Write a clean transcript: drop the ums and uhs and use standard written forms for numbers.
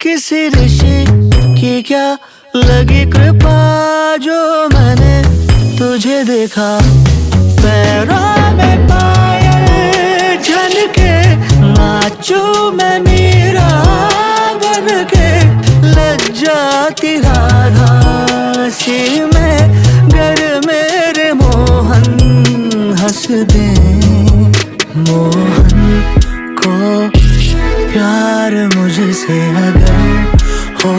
किसी ऋषि की क्या लगी कृपा, जो मैंने तुझे देखा। पैरों में पायल झनके, नाचूं मैं मीरा बन के। लज्जाती राधा सी मैं, गर मेरे मोहन हंस दे। मोहन को प्यार मुझसे अगर हो